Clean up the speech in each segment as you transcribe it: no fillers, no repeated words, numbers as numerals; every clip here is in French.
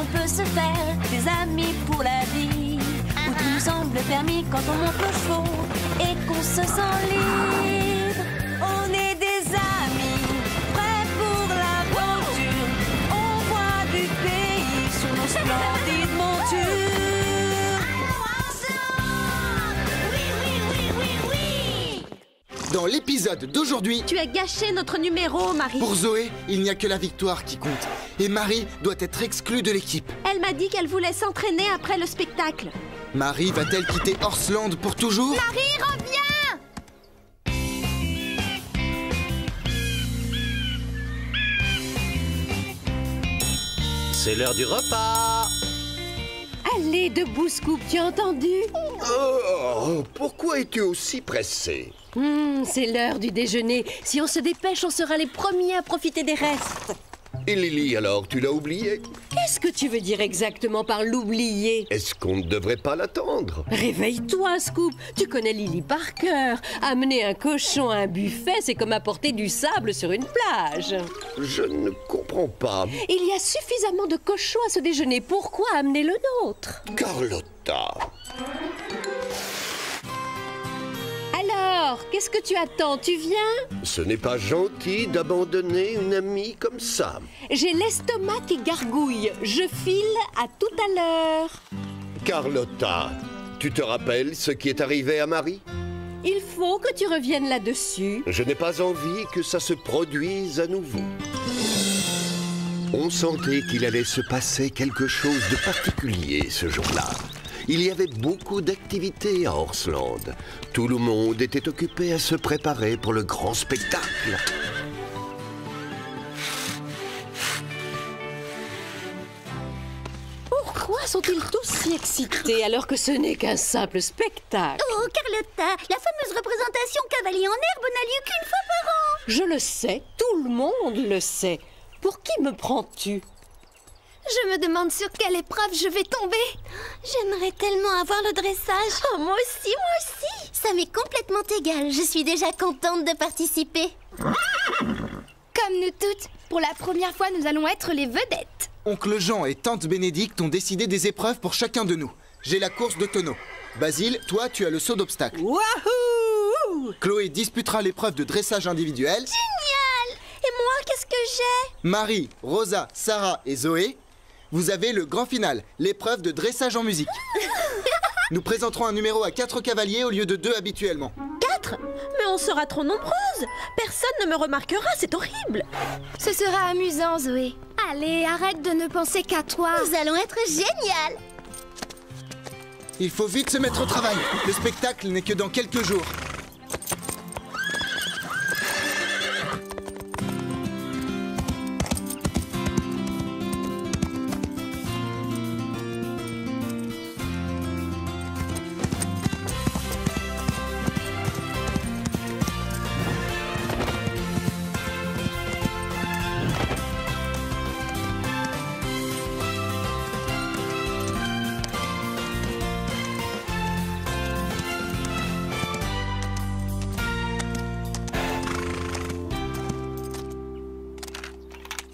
on peut se faire des amis pour la vie. Où tout nous semble permis quand on monte nos chevaux et qu'on se sent libre. On est des amis, prêts pour l'aventure. On voit du pays sur nos splendides montures. Oui, oui, oui, oui, oui. Dans l'épisode d'aujourd'hui... Tu as gâché notre numéro, Marie. Pour Zoé, il n'y a que la victoire qui compte. Et Marie doit être exclue de l'équipe. Elle m'a dit qu'elle voulait s'entraîner après le spectacle. Marie va-t-elle quitter Horseland pour toujours? Marie, reviens! C'est l'heure du repas. Allez, debout, Scoop, tu as entendu? Oh, pourquoi es-tu aussi pressé? C'est l'heure du déjeuner. Si on se dépêche, on sera les premiers à profiter des restes. Et Lily, alors, tu l'as oublié? Qu'est-ce que tu veux dire exactement par l'oublier? Est-ce qu'on ne devrait pas l'attendre? Réveille-toi, Scoop. Tu connais Lily par cœur. Amener un cochon à un buffet, c'est comme apporter du sable sur une plage. Je ne comprends pas. Il y a suffisamment de cochons à ce déjeuner. Pourquoi amener le nôtre? Carlotta. Alors, qu'est-ce que tu attends? Tu viens? Ce n'est pas gentil d'abandonner une amie comme ça. J'ai l'estomac qui gargouille. Je file, à tout à l'heure. Carlotta, tu te rappelles ce qui est arrivé à Marie? Il faut que tu reviennes là-dessus. Je n'ai pas envie que ça se produise à nouveau. On sentait qu'il allait se passer quelque chose de particulier ce jour-là. Il y avait beaucoup d'activités à Horseland. Tout le monde était occupé à se préparer pour le grand spectacle. Pourquoi sont-ils tous si excités alors que ce n'est qu'un simple spectacle? Oh, Carlotta, la fameuse représentation Cavalier en herbe n'a lieu qu'une fois par an. Je le sais, tout le monde le sait. Pour qui me prends-tu? Je me demande sur quelle épreuve je vais tomber. J'aimerais tellement avoir le dressage. Oh, moi aussi, moi aussi. Ça m'est complètement égal. Je suis déjà contente de participer. Comme nous toutes, pour la première fois, nous allons être les vedettes. Oncle Jean et tante Bénédicte ont décidé des épreuves pour chacun de nous. J'ai la course de tonneau. Basile, toi, tu as le saut d'obstacle. Wahoo! Chloé disputera l'épreuve de dressage individuel. Génial! Et moi, qu'est-ce que j'ai? Marie, Rosa, Sarah et Zoé, vous avez le grand final, l'épreuve de dressage en musique. Nous présenterons un numéro à 4 cavaliers au lieu de 2 habituellement. 4? Mais on sera trop nombreuses. Personne ne me remarquera, c'est horrible. Ce sera amusant, Zoé. Allez, arrête de ne penser qu'à toi. Nous allons être génial. Il faut vite se mettre au travail. Le spectacle n'est que dans quelques jours.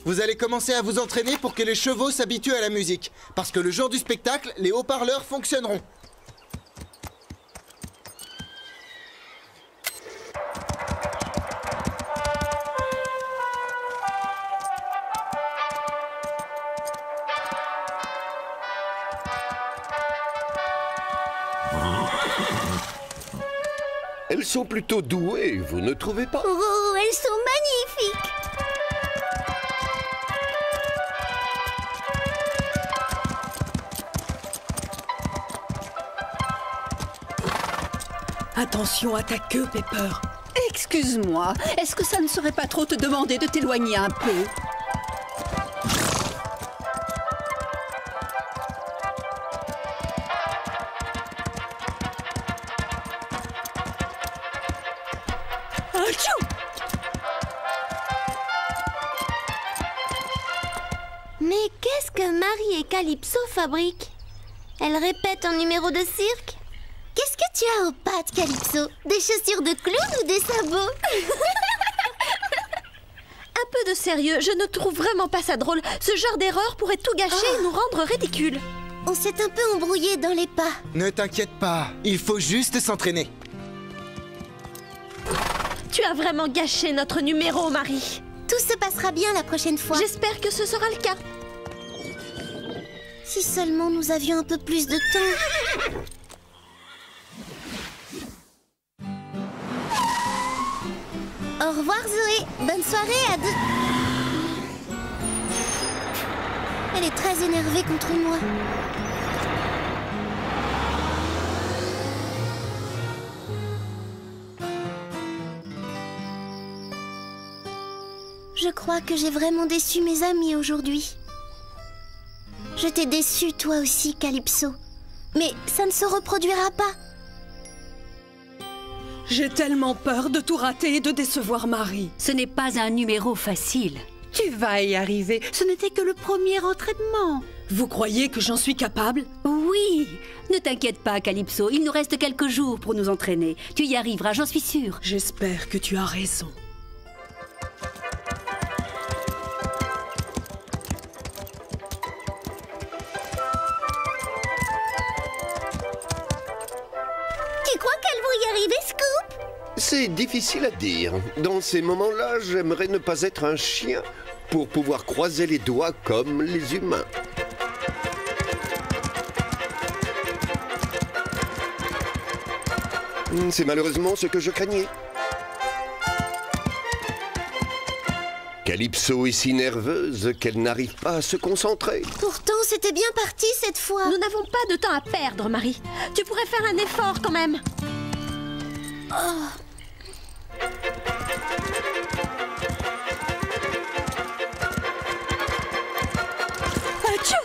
Vous allez commencer à vous entraîner pour que les chevaux s'habituent à la musique. Parce que le jour du spectacle, les haut-parleurs fonctionneront. Elles sont plutôt douées, vous ne trouvez pas? Oh, elles sont magnifiques. Attention à ta queue, Pepper. Excuse-moi, est-ce que ça ne serait pas trop te demander de t'éloigner un peu? Achou! Mais qu'est-ce que Marie et Calypso fabriquent? Elles répètent un numéro de cirque? Qu'est-ce que tu as aux pattes, Calypso? Des chaussures de clown ou des sabots? Un peu de sérieux, je ne trouve vraiment pas ça drôle. Ce genre d'erreur pourrait tout gâcher et nous rendre ridicules. On s'est un peu embrouillé dans les pas. Ne t'inquiète pas, il faut juste s'entraîner. Tu as vraiment gâché notre numéro, Marie. Tout se passera bien la prochaine fois. J'espère que ce sera le cas. Si seulement nous avions un peu plus de temps. Au revoir Zoé, bonne soirée à deux. Elle est très énervée contre moi. Je crois que j'ai vraiment déçu mes amis aujourd'hui. Je t'ai déçu toi aussi, Calypso. Mais ça ne se reproduira pas. J'ai tellement peur de tout rater et de décevoir Marie. Ce n'est pas un numéro facile. Tu vas y arriver. Ce n'était que le premier entraînement. Vous croyez que j'en suis capable? Oui. Ne t'inquiète pas, Calypso. Il nous reste quelques jours pour nous entraîner. Tu y arriveras, j'en suis sûre. J'espère que tu as raison. Tu crois qu'elles vont y arriver, Scoop? C'est difficile à dire. Dans ces moments-là, j'aimerais ne pas être un chien pour pouvoir croiser les doigts comme les humains. C'est malheureusement ce que je craignais. Calypso est si nerveuse qu'elle n'arrive pas à se concentrer. Pourtant, c'était bien parti cette fois. Nous n'avons pas de temps à perdre, Marie. Tu pourrais faire un effort quand même. Atchou!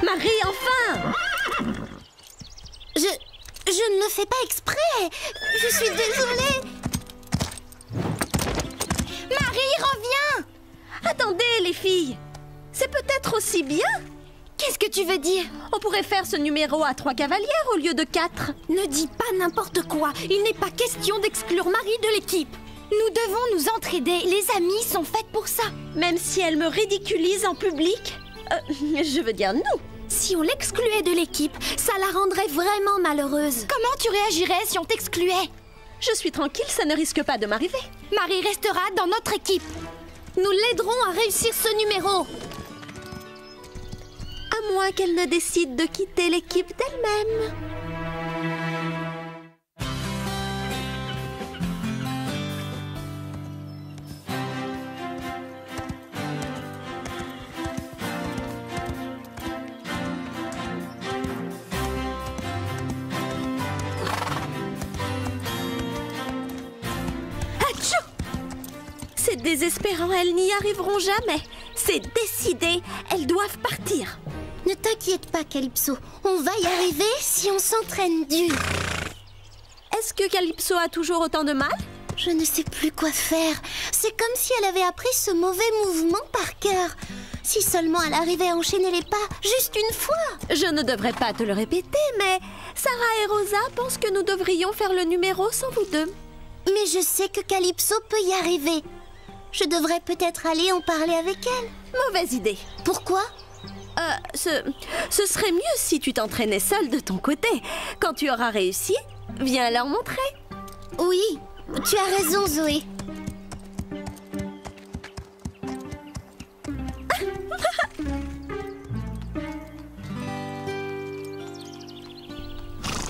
Marie, enfin! Je ne le fais pas exprès. Je suis désolée. Marie, reviens! Attendez, les filles. C'est peut-être aussi bien. Qu'est-ce que tu veux dire? On pourrait faire ce numéro à 3 cavalières au lieu de 4. Ne dis pas n'importe quoi. Il n'est pas question d'exclure Marie de l'équipe. Nous devons nous entraider. Les amis sont faites pour ça. Même si elle me ridiculise en public. Je veux dire nous. Si on l'excluait de l'équipe, ça la rendrait vraiment malheureuse. Comment tu réagirais si on t'excluait? Je suis tranquille, ça ne risque pas de m'arriver. Marie restera dans notre équipe. Nous l'aiderons à réussir ce numéro. À moins qu'elle ne décide de quitter l'équipe d'elle-même. C'est désespérant, elles n'y arriveront jamais. C'est décidé, elles doivent partir. Ne t'inquiète pas, Calypso. On va y arriver si on s'entraîne dur. Est-ce que Calypso a toujours autant de mal? Je ne sais plus quoi faire. C'est comme si elle avait appris ce mauvais mouvement par cœur. Si seulement elle arrivait à enchaîner les pas juste une fois. Je ne devrais pas te le répéter, mais Sarah et Rosa pensent que nous devrions faire le numéro sans vous deux. Mais je sais que Calypso peut y arriver. Je devrais peut-être aller en parler avec elle. Mauvaise idée. Pourquoi? Ce serait mieux si tu t'entraînais seule de ton côté. Quand tu auras réussi, viens leur montrer. Oui, tu as raison, Zoé.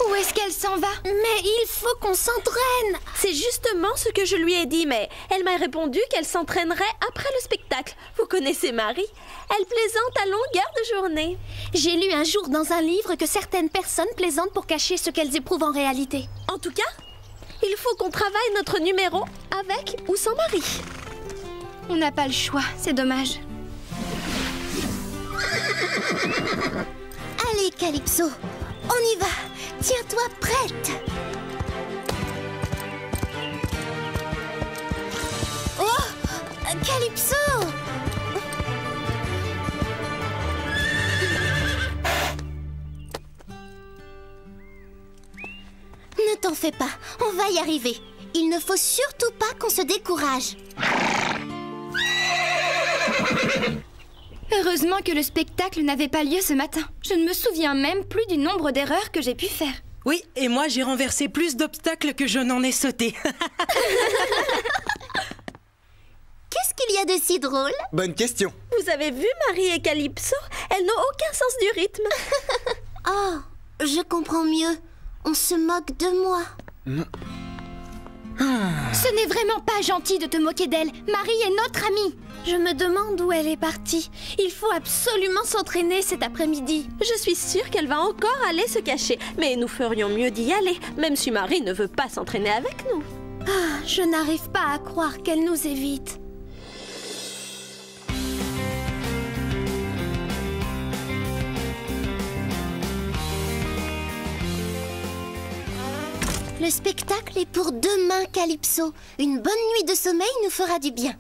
Où est-ce qu'elle s'en va? Mais il faut qu'on s'entraîne. C'est justement ce que je lui ai dit, mais elle m'a répondu qu'elle s'entraînerait après le spectacle. Vous connaissez Marie? Elle plaisante à longueur de journée. J'ai lu un jour dans un livre que certaines personnes plaisantent pour cacher ce qu'elles éprouvent en réalité. En tout cas, il faut qu'on travaille notre numéro avec ou sans Marie. On n'a pas le choix, c'est dommage. Allez, Calypso, on y va. Tiens-toi prête. Oh, Calypso! Ne t'en fais pas, on va y arriver. Il ne faut surtout pas qu'on se décourage. Heureusement que le spectacle n'avait pas lieu ce matin. Je ne me souviens même plus du nombre d'erreurs que j'ai pu faire. Oui, et moi j'ai renversé plus d'obstacles que je n'en ai sauté. Qu'est-ce qu'il y a de si drôle? Bonne question. Vous avez vu Marie et Calypso? Elles n'ont aucun sens du rythme. Oh, je comprends mieux. On se moque de moi. Ce n'est vraiment pas gentil de te moquer d'elle. Marie est notre amie. Je me demande où elle est partie. Il faut absolument s'entraîner cet après-midi. Je suis sûre qu'elle va encore aller se cacher. Mais nous ferions mieux d'y aller, même si Marie ne veut pas s'entraîner avec nous. Ah, je n'arrive pas à croire qu'elle nous évite. Le spectacle est pour demain, Calypso. Une bonne nuit de sommeil nous fera du bien.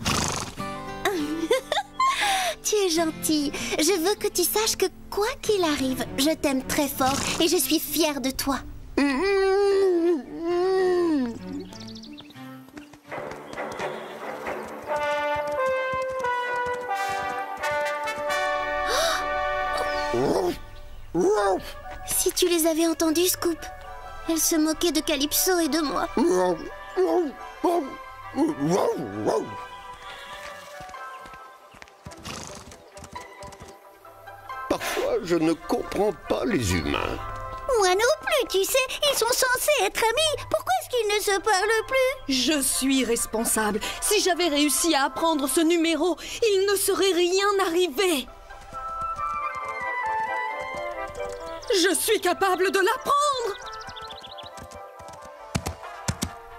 Tu es gentille. Je veux que tu saches que quoi qu'il arrive, je t'aime très fort et je suis fière de toi. Si tu les avais entendus, Scoop, elles se moquaient de Calypso et de moi. Parfois, je ne comprends pas les humains. Moi non plus, tu sais, ils sont censés être amis. Pourquoi est-ce qu'ils ne se parlent plus? Je suis responsable. Si j'avais réussi à apprendre ce numéro, il ne serait rien arrivé. Je suis capable de l'apprendre.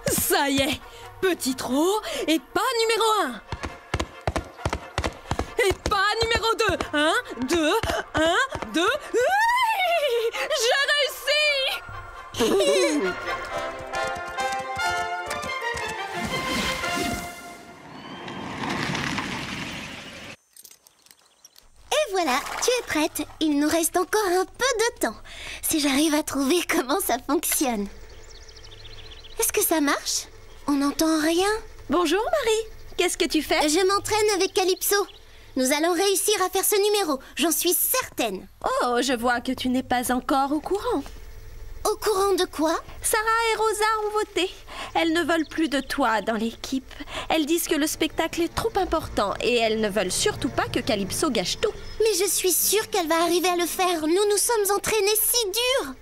Ça y est, petit trot et pas numéro 1. Et pas numéro 2. 1, 2, 1, 2. J'ai réussi. Et voilà, tu es prête. Il nous reste encore un peu de temps. Si j'arrive à trouver comment ça fonctionne. Est-ce que ça marche? On n'entend rien. Bonjour Marie, qu'est-ce que tu fais? Je m'entraîne avec Calypso. Nous allons réussir à faire ce numéro, j'en suis certaine. Oh, je vois que tu n'es pas encore au courant. Au courant de quoi? Sarah et Rosa ont voté. Elles ne veulent plus de toi dans l'équipe. Elles disent que le spectacle est trop important et elles ne veulent surtout pas que Calypso gâche tout. Mais je suis sûre qu'elle va arriver à le faire. Nous nous sommes entraînés si dur.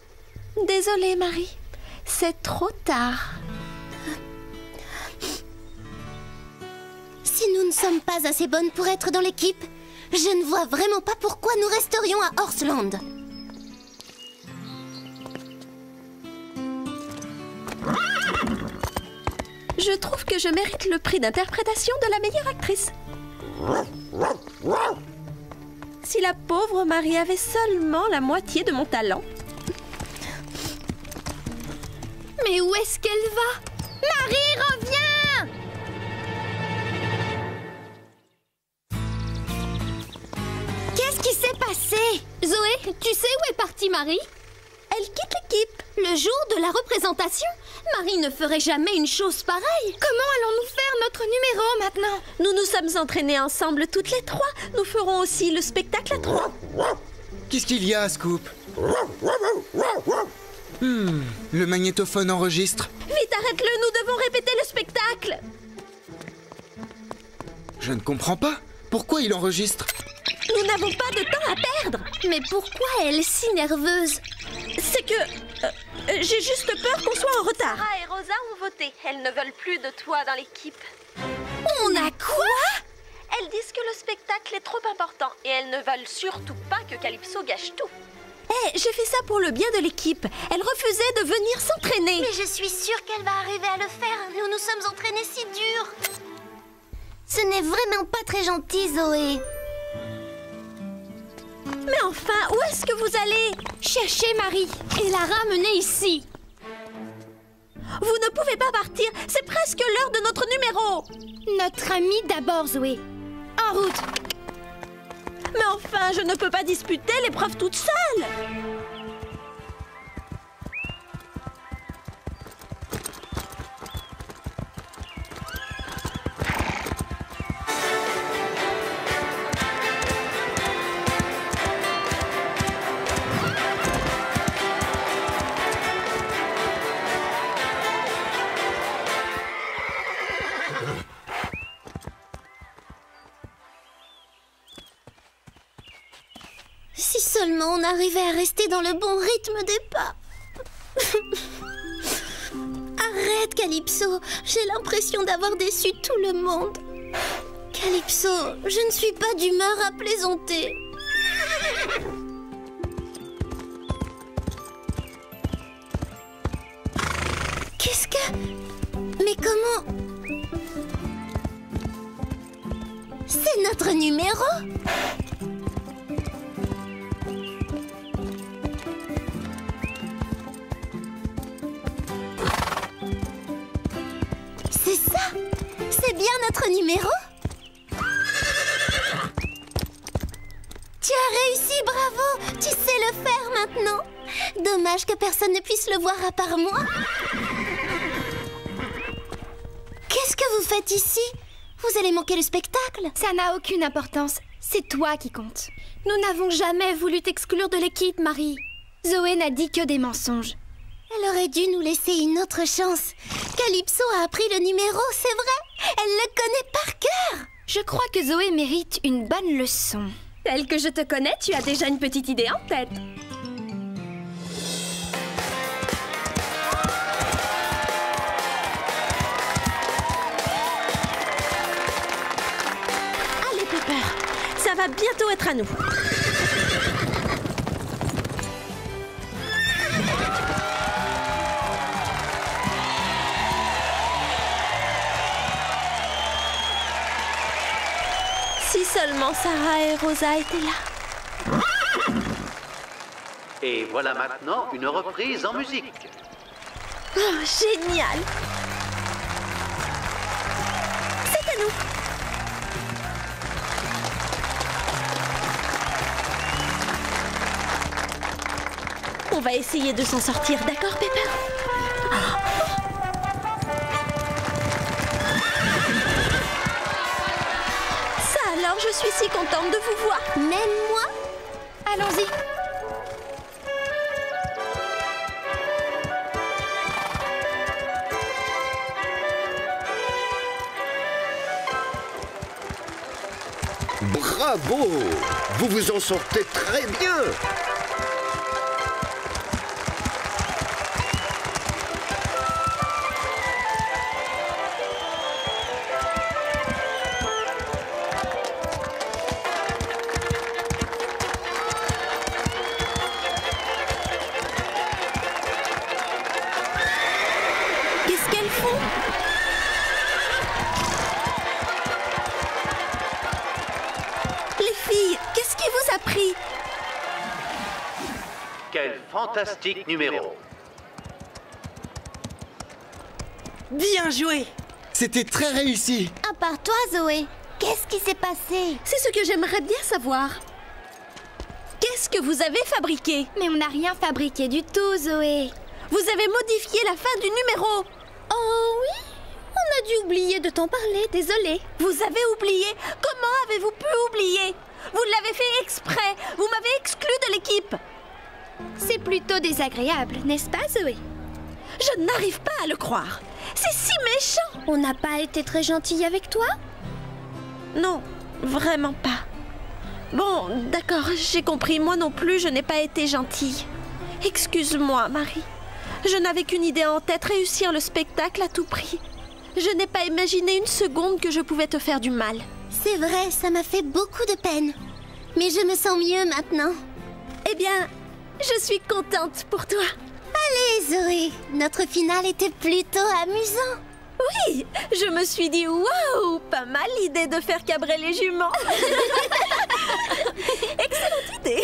Désolée Marie, c'est trop tard. Si nous ne sommes pas assez bonnes pour être dans l'équipe, je ne vois vraiment pas pourquoi nous resterions à Horseland. Je trouve que je mérite le prix d'interprétation de la meilleure actrice. Si la pauvre Marie avait seulement la moitié de mon talent. Mais où est-ce qu'elle va? Marie, reviens! Qu'est-ce qui s'est passé? Zoé, tu sais où est partie Marie? Elle quitte l'équipe. Le jour de la représentation? Marie ne ferait jamais une chose pareille. Comment allons-nous faire notre numéro maintenant? Nous nous sommes entraînés ensemble toutes les trois. Nous ferons aussi le spectacle à trois. Qu'est-ce qu'il y a, Scoop? Le magnétophone enregistre. Vite, arrête-le, nous devons répéter le spectacle. Je ne comprends pas. Pourquoi il enregistre? Nous n'avons pas de temps à perdre. Mais pourquoi elle est si nerveuse? C'est que... j'ai juste peur qu'on soit en retard. Sarah et Rosa ont voté. Elles ne veulent plus de toi dans l'équipe. On a quoi? Elles disent que le spectacle est trop important et elles ne veulent surtout pas que Calypso gâche tout. Hé, j'ai fait ça pour le bien de l'équipe. Elle refusait de venir s'entraîner. Mais je suis sûre qu'elle va arriver à le faire. Nous nous sommes entraînés si dur. Ce n'est vraiment pas très gentil, Zoé. Mais enfin, où est-ce que vous allez? Chercher Marie et la ramener ici. Vous ne pouvez pas partir. C'est presque l'heure de notre numéro. Notre amie d'abord, Zoé. En route. Mais enfin, je ne peux pas disputer l'épreuve toute seule. comment on arrivait à rester dans le bon rythme des pas. Arrête, Calypso. J'ai l'impression d'avoir déçu tout le monde. Calypso, je ne suis pas d'humeur à plaisanter. Qu'est-ce que... Mais comment... C'est notre numéro? C'est ça? C'est bien notre numéro? Tu as réussi, bravo! Tu sais le faire maintenant. Dommage que personne ne puisse le voir à part moi. Qu'est-ce que vous faites ici? Vous allez manquer le spectacle? Ça n'a aucune importance. C'est toi qui compte. Nous n'avons jamais voulu t'exclure de l'équipe, Marie. Zoé n'a dit que des mensonges. Elle aurait dû nous laisser une autre chance. Calypso a appris le numéro, c'est vrai. Elle le connaît par cœur. Je crois que Zoé mérite une bonne leçon. Tel que je te connais, tu as déjà une petite idée en tête. Allez, Pepper, ça va bientôt être à nous. Si seulement Sarah et Rosa étaient là. Et voilà maintenant une reprise en musique. Oh, génial! C'est à nous! On va essayer de s'en sortir, d'accord, Pepper? Alors, je suis si contente de vous voir. Même moi? Allons-y. Bravo! Vous vous en sortez très bien! Qu'est-ce qu'elles font? Les filles, qu'est-ce qui vous a pris? Quel fantastique numéro. Bien joué. C'était très réussi. À part toi, Zoé, qu'est-ce qui s'est passé? C'est ce que j'aimerais bien savoir. Qu'est-ce que vous avez fabriqué? Mais on n'a rien fabriqué du tout, Zoé. Vous avez modifié la fin du numéro. Oh oui? On a dû oublier de t'en parler, désolée. Vous avez oublié? Comment avez-vous pu oublier? Vous l'avez fait exprès. Vous m'avez exclu de l'équipe. C'est plutôt désagréable, n'est-ce pas, Zoé? Je n'arrive pas à le croire. C'est si méchant. On n'a pas été très gentille avec toi? Non, vraiment pas. Bon, d'accord, j'ai compris. Moi non plus, je n'ai pas été gentille. Excuse-moi, Marie. Je n'avais qu'une idée en tête, réussir le spectacle à tout prix. Je n'ai pas imaginé une seconde que je pouvais te faire du mal. C'est vrai, ça m'a fait beaucoup de peine. Mais je me sens mieux maintenant. Eh bien, je suis contente pour toi. Allez, Zoé, notre finale était plutôt amusant. Oui, je me suis dit, waouh, pas mal l'idée de faire cabrer les juments. Excellente idée.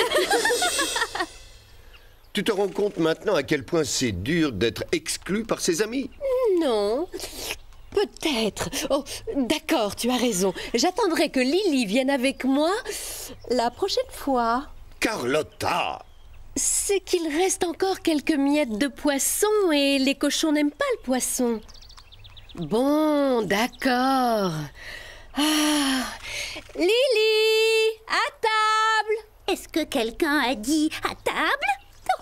Tu te rends compte maintenant à quel point c'est dur d'être exclu par ses amis? Non, peut-être. Oh, d'accord, tu as raison. J'attendrai que Lily vienne avec moi la prochaine fois. Carlotta! C'est qu'il reste encore quelques miettes de poisson et les cochons n'aiment pas le poisson. Bon, d'accord. Ah, Lily, à table! Est-ce que quelqu'un a dit à table?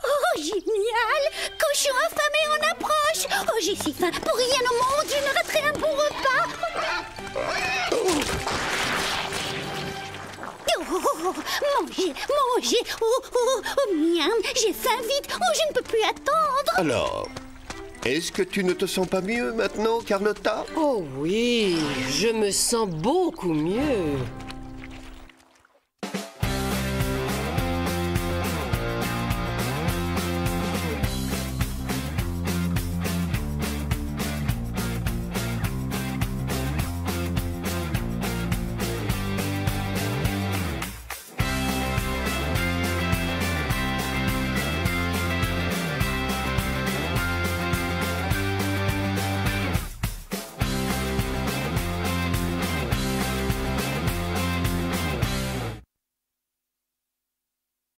Oh, génial! Cochon affamé en approche! Oh, j'ai si faim! Pour rien au monde, je ne raterai un bon repas! Mangez manger. Oh, miam, j'ai faim vite. Oh, je ne peux plus attendre. Alors, est-ce que tu ne te sens pas mieux maintenant, Carlotta? Oh oui, je me sens beaucoup mieux.